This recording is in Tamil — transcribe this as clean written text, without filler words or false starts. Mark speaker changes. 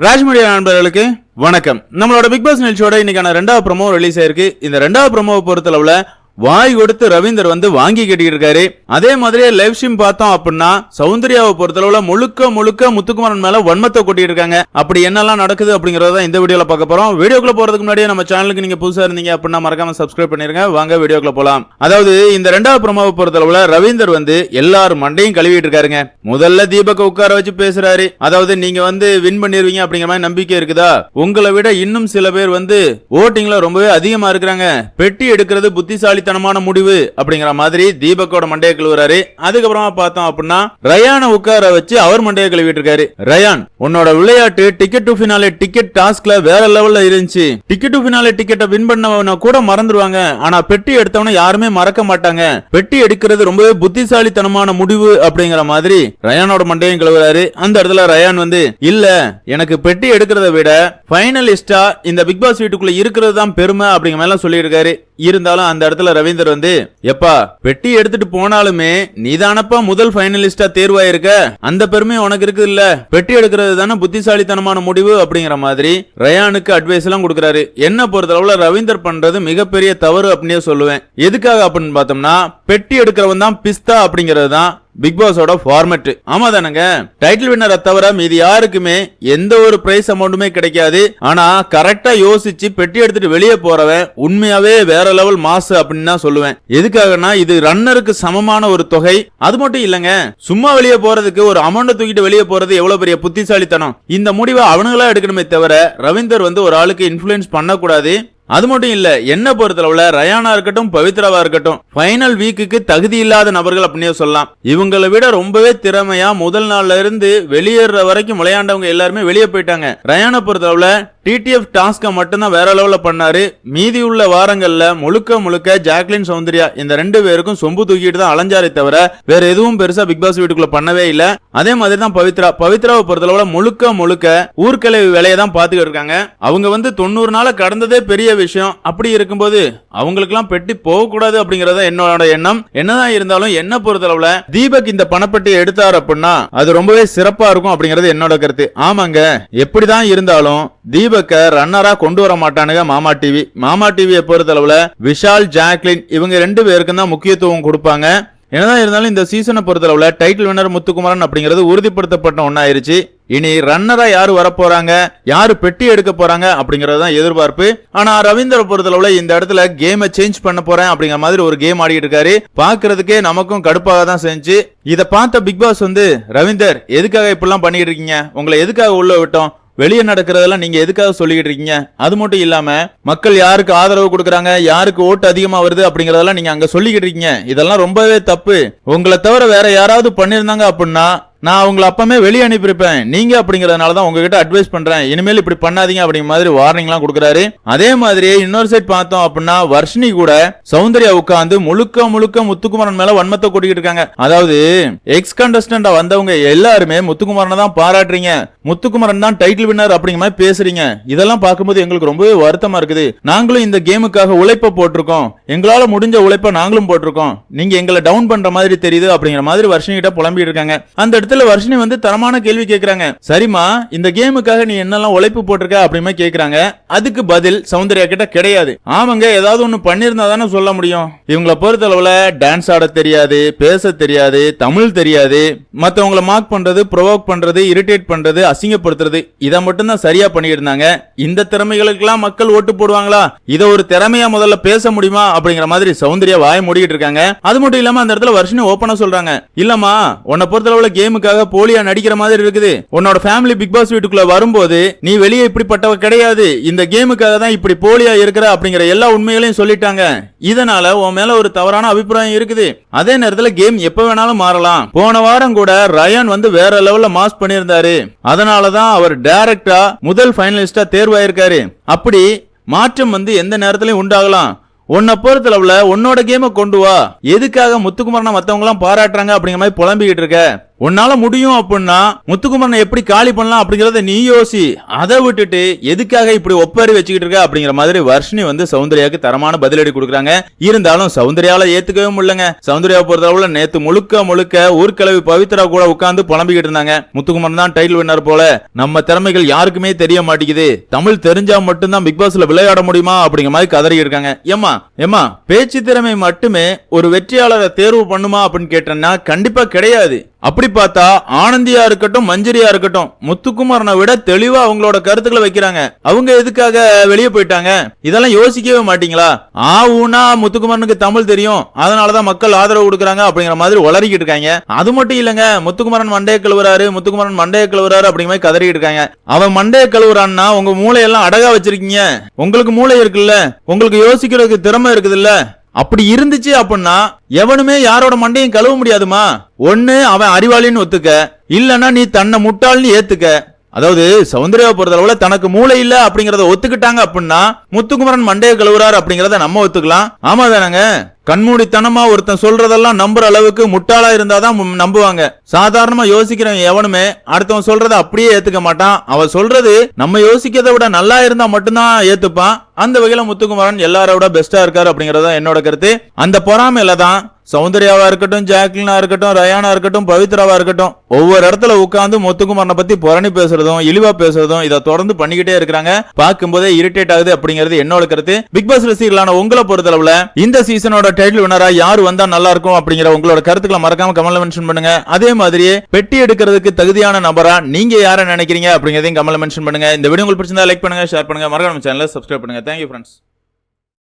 Speaker 1: ராஜ்மீடியா நண்பர்களுக்கு வணக்கம். நம்மளோட பிக் பாஸ் நிகழ்ச்சியோட இன்னைக்கான 2வது ப்ரோமோ ரிலீஸ் ஆயிருக்கு. இந்த 2வது ப்ரோமோவை பொறுத்தளவுல வாய் கொடுத்து ரவீந்தர் வாங்கி கட்டிட்டு இருக்காரு. அதே மாதிரியே லைவ் ஸ்ட்ரீம் பார்த்தோம் அப்படின்னா சௌந்தர்யாவை பொறுத்தளவுல முழுக்க முத்துக்குமரன் மேல வன்மத்தை கொட்டிட்டு இருக்காங்க. அப்படி என்னெல்லாம் நடக்குது அப்படிங்கறத இந்த வீடியோல பார்க்க போறோம். வீடியோக்குள்ள போறதுக்கு முன்னாடியே நம்ம சேனலுக்கு நீங்க புதுசா இருந்தீங்க அப்படின்னா மறக்காம சப்ஸ்கிரைப் பண்ணிருங்க. வாங்க வீடியோக்குள்ள போலாம். அதாவது இந்த 2வது ப்ரோமோவை பொறுத்தளவுல ரவீந்தர் எல்லாரும் மண்டையும் கழுவிட்டு இருக்காருங்க. முதல்ல தீபக்க உட்கார வச்சு பேசுறாரு. அதாவது நீங்க வின் பண்ணிருவீங்க அப்படிங்கிற மாதிரி நம்பிக்கை இருக்குதா? உங்களை விட இன்னும் சில பேர் ஓட்டிங்ல ரொம்பவே அதிகமா இருக்கிறாங்க. பெட்டி எடுக்கிறது புத்திசாலி முடிவு அப்படிங்கிற மாதிரி தீபக்கோட மண்டையை கழுவுறாரு. அதுக்கப்புறமா பார்த்தோம் அப்படின்னா ரயானை உட்கார வச்சு அவர் மண்டையை கழுவிட்டு இருக்காரு. ரயான், உன்னோட விளையாட்டு டிக்கெட் டு ஃபினாலே டிக்கெட் டாஸ்க்ல வேற லெவல்ல இருந்துச்சு. டிக்கெட் டு ஃபினாலே டிக்கெட்டை வின் பண்ணவன கூட மறந்துடுவாங்க. ஆனா பெட்டி எடுத்தவன யாருமே மறக்க மாட்டாங்க. பெட்டி எடுக்கிறது ரொம்பவே புத்திசாலித்தனமான முடிவு அப்படிங்கிற மாதிரி ரயானோட மண்டையும் கழுவுறாரு. அந்த இடத்துல ரயான் இல்ல, எனக்கு பெட்டி எடுக்கிறத விட ஃபைனலிஸ்டா இந்த பிக் பாஸ் வீட்டுக்குள்ள இருக்கிறது தான் பெருமை அப்படிங்கிற மாதிரி சொல்லி இருக்காரு. இருந்தாலும் அந்த இடத்துல ரவீந்தர் எப்பா பெட்டி எடுத்துட்டு போனாலுமே நீதானப்பா முதல் ஃபைனலிஸ்டா தேர்வாயிருக்க, அந்த பெருமை உனக்கு இருக்கு இல்ல, பெட்டி எடுக்கிறது தானே புத்திசாலித்தனமான முடிவு அப்படிங்கிற மாதிரி ரயானுக்கு அட்வைஸ் எல்லாம் கொடுக்கறாரு. என்ன பொறுத்தளவுல ரவீந்தர் பண்றது மிகப்பெரிய தவறு அப்படின்னே சொல்லுவேன். எதுக்காக அப்படின்னு பார்த்தோம்னா பெட்டி எடுக்கிறவன் தான் பிஸ்தா அப்படிங்கிறது தான் பிக் பாஸோட ஃபார்மேட். ஆமா தானங்க, டைட்டில் வின்னரை தவிர மீதி யாருக்குமே எந்த ஒரு பிரைஸ் அமௌண்ட்டுமே கிடைக்காது. ஆனா கரெக்டா யோசிச்சு பெட்டி எடுத்துட்டு வெளியே போறவன் உண்மையாவே வேற லெவல் மாசு அப்படின்னு தான் சொல்லுவேன். எதுக்காகனா இது ரன்னருக்கு சமமான ஒரு தொகை. அது மட்டும் இல்லங்க, சும்மா வெளியே போறதுக்கு ஒரு அமௌண்ட் தூக்கிட்டு வெளியே போறது எவ்வளவு பெரிய புத்திசாலித்தனம். இந்த முடிவை அவனுங்களா எடுக்கணுமே தவிர ரவீந்தர் ஒரு ஆளுக்கு இன்ஃபுளுன்ஸ் பண்ணக்கூடாது. அது மட்டும் இல்ல, என்ன பொறுத்தளவுல ரயானா இருக்கட்டும் பவித்ராவா இருக்கட்டும் ஃபைனல் வீக்குக்கு தகுதி இல்லாத நபர்கள் அப்படின்னே சொல்லலாம். இவங்களை விட ரொம்பவே திறமையா முதல் நாள்ல இருந்து வெளியேற வரைக்கும் விளையாண்டவங்க எல்லாருமே வெளியே போயிட்டாங்க. ரயானா பொறுத்தளவுல டிடிஎஃப் டாஸ்க மட்டும்தான் வேற லெவல்ல பண்ணாரு. மீதி உள்ள வாரங்கள்ல முழுக்க ஜாக்லின் சௌந்தர்யா இந்த 2 பேருக்கும் சொம்பு தூக்கிட்டு தான் அலைஞ்சாரே தவிர வேற எதுவும் பெருசா பிக் பாஸ் வீட்டுக்குள்ள பண்ணவே இல்ல. அதே மாதிரி தான் பவித்ராவை பொறுத்தளவுல முழுக்க ஊர்க்கலை வேலையை தான் பாத்துக்கிட்டு இருக்காங்க. அவங்க 90 நாள கடந்ததே பெரிய விஷயம். அப்படி இருக்கும்போது அவங்களுக்கு எல்லாம் பெட்டி போக கூடாது அப்படிங்கறத என்னோட எண்ணம். என்னதான் இருந்தாலும் என்ன பொறுத்தளவுல தீபக் இந்த பணப்பட்டி எடுத்தார் அப்படின்னா அது ரொம்பவே சிறப்பா இருக்கும் அப்படிங்கறது என்னோட கருத்து. ஆமாங்க, எப்படிதான் இருந்தாலும் தீபக்க ரன்னரா கொண்டு வர மாட்டானுங்க மாமா டிவியை பொறுத்தளவுல விஷால் ஜாக்லின் இவங்க 2 பேருக்கும் தான் முக்கியத்துவம் கொடுப்பாங்க. என்னதான் இருந்தாலும் இந்த சீசனை பொறுத்தளவுல டைட்டில் வின்னர் முத்துக்குமரன் அப்படிங்கிறது உறுதிப்படுத்தப்பட்ட ஒன்னாயிருச்சு. இனி ரன்னரா யாரு வரப்போறாங்க, யாரு பெட்டி எடுக்க போறாங்க அப்படிங்கறது தான் எதிர்பார்ப்பு. ஆனா ரவீந்தர் பொறுத்தளவுல இந்த இடத்துல கேமை சேஞ்ச் பண்ண போறேன் அப்படிங்கிற மாதிரி ஒரு கேம் ஆடிட்டு இருக்காரு. பாக்குறதுக்கே நமக்கும் கடுப்பாக தான் செஞ்சு. இத பார்த்த பிக் பாஸ் ரவீந்தர் எதுக்காக இப்படிலாம் பண்ணிட்டு இருக்கீங்க, உங்களை எதுக்காக உள்ள விட்டோம், வெளியே நடக்கிறதெல்லாம் நீங்க எதுக்காக சொல்லிக்கிட்டு இருக்கீங்க, அது மட்டும் இல்லாம மக்கள் யாருக்கு ஆதரவு கொடுக்கறாங்க, யாருக்கு ஓட்டு அதிகமா வருது அப்படிங்கறதெல்லாம் நீங்க அங்க சொல்லிக்கிட்டு இருக்கீங்க. இதெல்லாம் ரொம்பவே தப்பு. உங்களை தவிர வேற யாராவது பண்ணிருந்தாங்க அப்படின்னா நான் அவங்களை அப்பமே வெளியே அனுப்பியிருப்பேன். நீங்க அப்படிங்கறதுனால தான் உங்ககிட்ட அட்வைஸ் பண்றேன், இனிமேல் இப்படி பண்ணாதீங்க அப்படிங்கிற மாதிரி வார்னிங் எல்லாம் கொடுக்கறாரு. அதே மாதிரி இன்னொரு சைட் பார்த்தோம் அப்படின்னா வர்ஷினி கூட சௌந்தர்யா உட்கார்ந்து முழுக்க முத்துக்குமரன் மேல வன்மத்தை கொட்டிக்கிட்டு இருக்காங்க. அதாவது எக்ஸ் கண்டஸ்டன்டா வந்தவங்க எல்லாருமே முத்துக்குமரனை தான் பாராட்டுறீங்க, முத்துக்குமரன் தான் டைட்டில் வின்னர் அப்படிங்கிற மாதிரி பேசுறீங்க. இதெல்லாம் பார்க்கும்போது எங்களுக்கு ரொம்பவே வருத்தமா இருக்குது. நாங்களும் இந்த கேமுக்காக உழைப்ப போட்டிருக்கோம், எங்களால முடிஞ்ச உழைப்ப நாங்களும் போட்டிருக்கோம், நீங்க எங்களை டவுன் பண்ற மாதிரி தெரியுது அப்படிங்கிற மாதிரி வர்ஷினி கிட்ட புலம்பிட்டு இருக்காங்க. அந்த வர்ஷினி தரமான கேள்வி கேக்குறாங்க. சரிமா, இந்த கேமுக்காக நீ என்னெல்லாம் உழைப்பு போட்டிருக்க அப்படிமே கேக்குறாங்க. அதுக்கு பதில் சௌந்தர்யா கிட்ட கிடையாது. ஆமாங்க, ஏதாவது ஒண்ணு பண்ணிருந்தா தானே சொல்ல முடியும். இவங்களை பொறுத்தளவுல டான்ஸ் ஆட தெரியாது, பேச தெரியாது, தமிழ் தெரியாது, மத்தவங்களை மார்க் பண்றது, ப்ரொவோக் பண்றது, இரிட்டேட் பண்றது, அசிங்கப்படுத்துறது, இதை மட்டும் தான் சரியா பண்ணிட்டு இருந்தாங்க. இந்த திறமைகளுக்கெல்லாம் மக்கள் ஓட்டு போடுவாங்களா, இத ஒரு திறமையா முதல்ல பேச முடியுமா அப்படிங்கிற மாதிரி சௌந்தர்யா வாய மூடிட்டு இருக்காங்க. அது மட்டும் இல்லாம அந்த இடத்துல வர்ஷினி ஓபனா சொல்றாங்க, இல்லம்மா உன்னை பொறுத்தளவுல கேமுக்காக போலியா நடிக்கிற மாதிரி இருக்குது. உன்னோட ஃபேமிலி பிக் பாஸ் வீட்டுக்குள்ள வரும்போது நீ வெளியே இப்படிப்பட்டவ கிடையாது, இந்த கேமுக்காக தான் இப்படி போலியா இருக்கிற அப்படிங்கிற எல்லா உண்மைகளையும் சொல்லிட்டாங்க. இதனால உன் மேல ஒரு தவறான அபிப்பிராயம் இருக்குது. அதே நேரத்துல கேம் எப்ப வேணாலும் மாறலாம். போன வாரம் கூட ரயான் வேற லெவல்ல மாஸ் பண்ணியிருந்தாரு. அதனாலதான் அவர் டைரக்டா முதல் ஃபைனலிஸ்டா தேர்வாயிருக்காரு. அப்படி மாற்றம் எந்த நேரத்திலையும் உண்டாகலாம். உன்னை பொறுத்தளவுல உன்னோட கேமை கொண்டு வா, எதுக்காக முத்துக்குமரனை மத்தவங்க எல்லாம் பாராட்டுறாங்க அப்படிங்கிற மாதிரி புலம்பிக்கிட்டு இருக்க. உன்னால முடியும் அப்படின்னா முத்துக்குமரனை எப்படி காலி பண்ணலாம் அப்படிங்கறத நீ யோசி. அதை விட்டுட்டு எதுக்காக இப்படி ஒப்பாரி வச்சுக்கிட்டு இருக்க அப்படிங்கிற மாதிரி வர்ஷினி வந்து சௌந்தர்யாவுக்கு தரமான பதிலடி கொடுக்குறாங்க. இருந்தாலும் சௌந்தர்யால ஏத்துக்கவே முடியலங்க. சௌந்தர்யா பொறுத்தளவுல நேத்து முழுக்க ஊர்கிழவி பவித்ரா கூட உட்கார்ந்து புலம்பிக்கிட்டு இருந்தாங்க. முத்துக்குமரன் தான் டைட்டில் வின்னர் போல, நம்ம திறமைகள் யாருக்குமே தெரிய மாட்டேங்குது, தமிழ் தெரிஞ்சா மட்டும்தான் பிக் பாஸ்ல விளையாட முடியுமா அப்படிங்கிற மாதிரி கதறி இருக்காங்க. ஏமா பேச்சு திறமை மட்டுமே ஒரு வெற்றியாளரை தேர்வு பண்ணுமா அப்படின்னு கேட்டேன்னா கண்டிப்பா கிடையாது. அப்படி பார்த்தா ஆனந்தியா இருக்கட்டும் மஞ்சரியா இருக்கட்டும் முத்துக்குமரனை விட தெளிவா அவங்களோட கருத்துக்களை வைக்கிறாங்க. அவங்க எதுக்காக வெளியே போயிட்டாங்க இதெல்லாம் யோசிக்கவே மாட்டீங்களா? ஊனா முத்துக்குமரனுக்கு தமிழ் தெரியும் அதனாலதான் மக்கள் ஆதரவு கொடுக்கறாங்க அப்படிங்கிற மாதிரி உளறிக்கிட்டு இருக்காங்க. அது மட்டும் இல்லங்க, முத்துக்குமரன் மண்டைய கழுவுறாரு அப்படிங்கிற மாதிரி கதறிட்டு இருக்காங்க. அவன் மண்டைய கழுவுறான்னா உங்க மூளையெல்லாம் அடகா வச்சிருக்கீங்க. உங்களுக்கு மூளை இருக்குல்ல, உங்களுக்கு யோசிக்கிறதுக்கு திறமை இருக்குதுல்ல. அப்படி இருந்துச்சு அப்படின்னா எவனுமே யாரோட மண்டையும் கழுவ முடியாதுமா. ஒண்ணு அவன் அறிவாளின்னு ஒத்துக்க, இல்லன்னா நீ தன்னை முட்டாள்னு ஏத்துக்க. அதாவது சௌந்தர்யா பொறுத்தளவுல தனக்கு மூளை இல்ல அப்படிங்கறத ஒத்துக்கிட்டாங்க அப்படின்னா முத்துக்குமரன் மண்டைய கழுவுறாரு அப்படிங்கறத நம்ம ஒத்துக்கலாம். ஆமா தானங்க? கண்மூடித்தனமா ஒருத்தன் சொல்றதெல்லாம் நம்புற அளவுக்கு முட்டாளா இருந்தாதான் நம்புவாங்க. சாதாரணமா யோசிக்கிறவன் எவனுமே அடுத்தவன் சொல்றத அப்படியே ஏத்துக்க மாட்டான். அவன் சொல்றது நம்ம யோசிக்கிறத விட நல்லா இருந்தா மட்டும்தான் ஏத்துப்பான். அந்த வகையில முத்துக்குமரன் எல்லாரோட பெஸ்டா இருக்காரு அப்படிங்கறத என்னோட கருத்து. அந்த பொறாமையில தான் சௌந்தர்யாவா இருக்கட்டும், ஜாக்லினா இருக்கட்டும், ரயானா இருக்கட்டும், பவித்ராவா இருக்கட்டும் ஒவ்வொரு இடத்துல உட்கார்ந்து முத்துக்குமரனை பத்தி புரணி பேசுறதும் இழிவா பேசுறதும் இதை தொடர்ந்து பண்ணிக்கிட்டே இருக்காங்க. பார்க்கும்போதே இரிட்டேட் ஆகுது அப்படிங்கிறது என்னோட கருத்து. பிக் பாஸ் ரசிகர்களான உங்களை பொறுத்தளவுல இந்த சீசனோட டைட்டில் வினரா யாரு வந்தா நல்லா இருக்கும் அப்படிங்கிற உங்களோட கருத்துக்களை மறக்காம கமெண்ட்ல மென்ஷன் பண்ணுங்க. அதே மாதிரியே பெட்டி எடுக்கிறதுக்கு தகுதியான நபரா நீங்க யாரை நினைக்கிறீங்க அப்படிங்கறதையும் கமெண்ட்ல மென்ஷன் பண்ணுங்க. இந்த வீடியோ உங்களுக்கு பிடிச்சிருந்தா லைக் பண்ணுங்க, ஷேர் பண்ணுங்க, மறக்காம சேனலை சப்ஸ்கிரைப் பண்ணுங்க. Thank you friends.